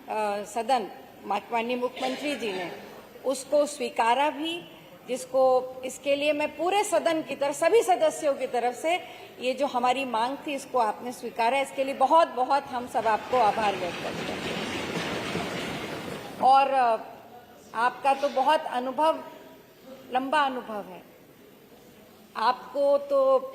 सदन माननीय मुख्यमंत्री जी ने उसको स्वीकारा भी, जिसको इसके लिए मैं पूरे सदन की तरफ, सभी सदस्यों की तरफ से ये जो हमारी मांग थी इसको आपने स्वीकारा, इसके लिए बहुत बहुत हम सब आपको आभार व्यक्त करते हैं। और आपका तो बहुत अनुभव, लंबा अनुभव है, आपको तो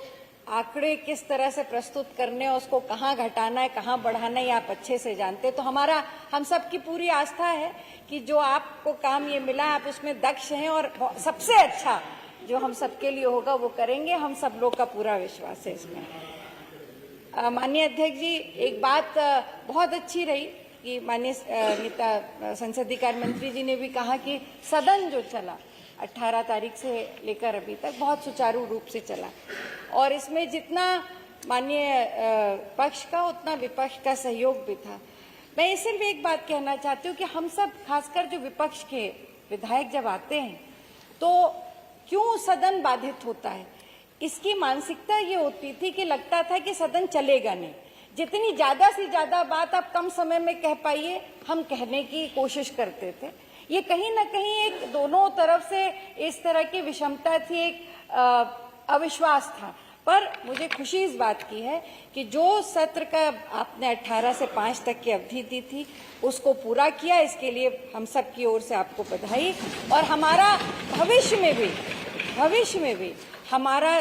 आंकड़े किस तरह से प्रस्तुत करने और उसको कहाँ घटाना है कहाँ बढ़ाना है आप अच्छे से जानते हैं। तो हम सब की पूरी आस्था है कि जो आपको काम ये मिला आप उसमें दक्ष हैं और सबसे अच्छा जो हम सबके लिए होगा वो करेंगे। हम सब लोग का पूरा विश्वास है इसमें। माननीय अध्यक्ष जी, एक बात बहुत अच्छी रही कि माननीय नेता संसदीय कार्य मंत्री जी ने भी कहा कि सदन जो चला 18 तारीख से लेकर अभी तक बहुत सुचारू रूप से चला और इसमें जितना माननीय पक्ष का उतना विपक्ष का सहयोग भी था। मैं सिर्फ एक बात कहना चाहती हूँ कि हम सब, खासकर जो विपक्ष के विधायक जब आते हैं तो क्यों सदन बाधित होता है, इसकी मानसिकता ये होती थी कि लगता था कि सदन चलेगा नहीं, जितनी ज्यादा से ज्यादा बात आप कम समय में कह पाइए हम कहने की कोशिश करते थे। ये कहीं ना कहीं एक दोनों तरफ से इस तरह की विषमता थी, एक अविश्वास था। पर मुझे खुशी इस बात की है कि जो सत्र का आपने 18 से 5 तक की अवधि दी थी उसको पूरा किया, इसके लिए हम सब की ओर से आपको बधाई। और हमारा भविष्य में भी हमारा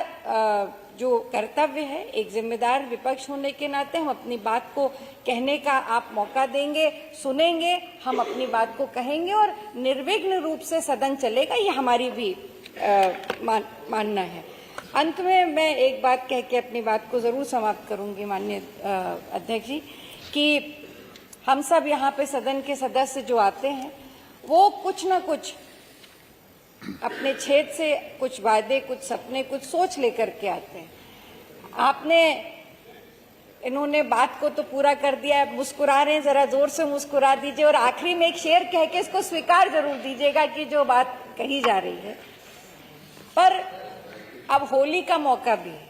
जो कर्तव्य है, एक जिम्मेदार विपक्ष होने के नाते हम अपनी बात को कहने का आप मौका देंगे, सुनेंगे, हम अपनी बात को कहेंगे और निर्विघ्न रूप से सदन चलेगा, ये हमारी भी मानना है। अंत में मैं एक बात कह के अपनी बात को जरूर समाप्त करूंगी माननीय अध्यक्ष जी, कि हम सब यहाँ पे सदन के सदस्य जो आते हैं वो कुछ न कुछ अपने क्षेत्र से कुछ वादे, कुछ सपने, कुछ सोच लेकर के आते हैं। इन्होंने बात को तो पूरा कर दिया, मुस्कुरा रहे हैं, जरा जोर से मुस्कुरा दीजिए और आखिरी में एक शेर कह के इसको स्वीकार जरूर दीजिएगा कि जो बात कही जा रही है। पर अब होली का मौका भी है,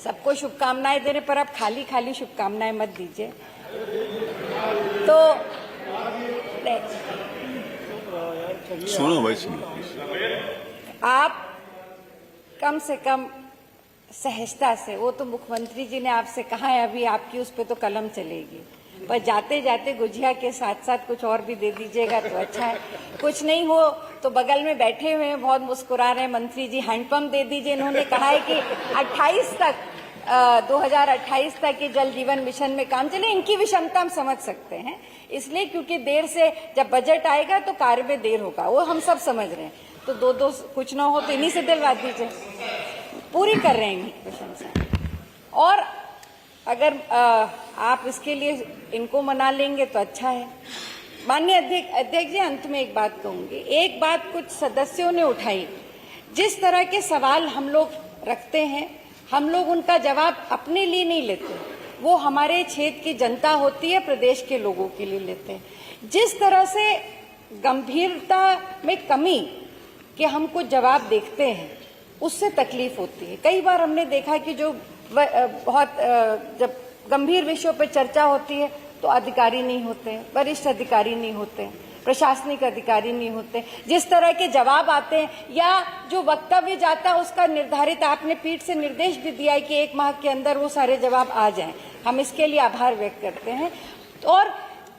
सबको शुभकामनाएं दे रहे, पर अब खाली खाली शुभकामनाएं मत दीजिए। तो सुनो भाई, सुनो। आप कम से कम सहजता से, वो तो मुख्यमंत्री जी ने आपसे कहा है अभी आपकी उस पे तो कलम चलेगी, पर जाते जाते गुजिया के साथ साथ कुछ और भी दे दीजिएगा तो अच्छा है। कुछ नहीं हो तो बगल में बैठे हुए हैं, बहुत मुस्कुरा रहे हैं मंत्री जी, हैंडपंप दे दीजिए। इन्होंने कहा है कि 2028 तक ये जल जीवन मिशन में काम चले। इनकी विषमता हम समझ सकते हैं, इसलिए क्योंकि देर से जब बजट आएगा तो कार्य में देर होगा, वो हम सब समझ रहे हैं। तो दो कुछ ना हो तो इन्हीं से दिलवा दीजिए, पूरी कर रहे हैं इनकी प्रशंसा। और अगर आप इसके लिए इनको मना लेंगे तो अच्छा है। माननीय अध्यक्ष जी, अंत में एक बात कहूंगी। एक बात कुछ सदस्यों ने उठाई, जिस तरह के सवाल हम लोग रखते हैं हम लोग उनका जवाब अपने लिए नहीं लेते, वो हमारे क्षेत्र की जनता होती है, प्रदेश के लोगों के लिए लेते हैं। जिस तरह से गंभीरता में कमी कि हम कुछ जवाब देखते हैं उससे तकलीफ होती है। कई बार हमने देखा कि जो बहुत जब गंभीर विषयों पर चर्चा होती है तो अधिकारी नहीं होते, वरिष्ठ अधिकारी नहीं होते, प्रशासनिक अधिकारी नहीं होते, जिस तरह के जवाब आते हैं या जो वक्तव्य जाता है उसका निर्धारित, आपने पीठ से निर्देश भी दिया है कि 1 माह के अंदर वो सारे जवाब आ जाएं। हम इसके लिए आभार व्यक्त करते हैं। और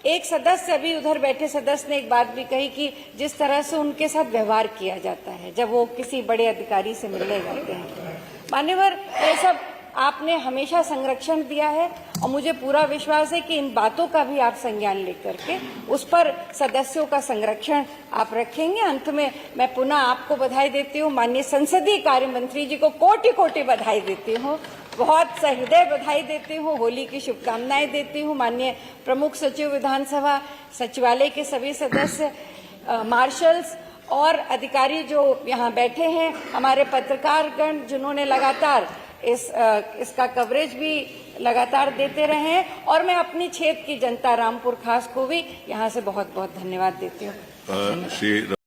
एक सदस्य, अभी उधर बैठे सदस्य ने एक बात भी कही कि जिस तरह से उनके साथ व्यवहार किया जाता है जब वो किसी बड़े अधिकारी से मिलने जाते हैं, मान्यवर, ये सब आपने हमेशा संरक्षण दिया है और मुझे पूरा विश्वास है कि इन बातों का भी आप संज्ञान लेकर के उस पर सदस्यों का संरक्षण आप रखेंगे। अंत में मैं पुनः आपको बधाई देती हूँ, माननीय संसदीय कार्य मंत्री जी को कोटि कोटि बधाई देती हूँ, बहुत सहृदय बधाई देती हूँ, होली की शुभकामनाएं देती हूँ। माननीय प्रमुख सचिव विधानसभा, सचिवालय के सभी सदस्य, मार्शल्स और अधिकारी जो यहाँ बैठे हैं, हमारे पत्रकारगण जिन्होंने लगातार इसका कवरेज भी लगातार देते रहे हैं, और मैं अपनी क्षेत्र की जनता रामपुर खास को भी यहाँ से बहुत बहुत धन्यवाद देती हूँ।